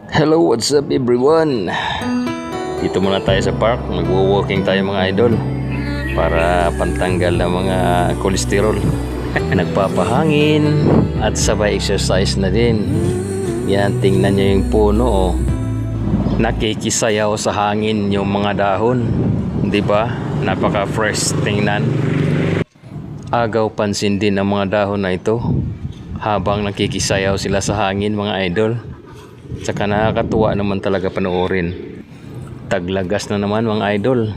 Hello, what's up everyone? Dito muna tayo sa park. Magwo-walking tayo mga idol para pantanggal ng mga kolesterol. Nagpapahangin at sabay exercise na din. Yan, tingnan nyo yung puno oh. Nakikisayaw sa hangin yung mga dahon. Diba? Napaka-fresh tingnan. Agaw pansin din ang mga dahon na ito habang nakikisayaw sila sa hangin mga idol. Tsaka nakakatuwa naman talaga panoorin. Taglagas na naman mga idol.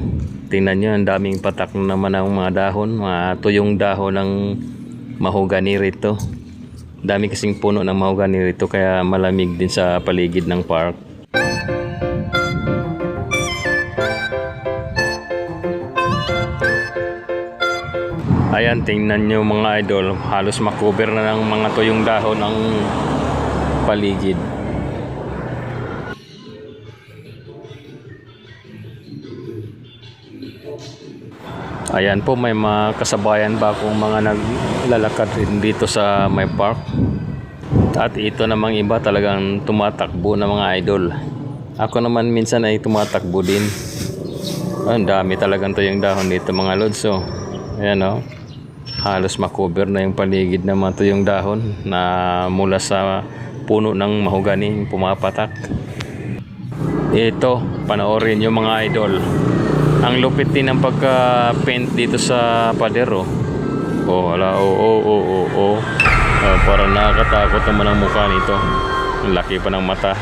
Tingnan nyo, ang daming patak na naman ang mga dahon. Mga tuyong dahon ng mahogani rito. Dami kasing puno ng mahogani rito kaya malamig din sa paligid ng park. Ayan, tingnan nyo mga idol. Halos makover na ng mga tuyong dahon ng paligid. Ayan po, may mga kasabayan ba akong mga naglalakad rin dito sa my park. At ito namang iba talagang tumatakbo na mga idol. Ako naman minsan ay tumatakbo din. Ang dami talagang tuyong dahon dito mga lods. So, ayan o. Halos makover na yung paligid ng mga tuyong dahon na mula sa puno ng mahogani pumapatak. Ito, panoorin nyo mga idol. Ang lupit din ng pagka-paint dito sa pader oh. Oh, wala, parang nakakatakot naman ang mukha nito. Ang laki pa ng mata.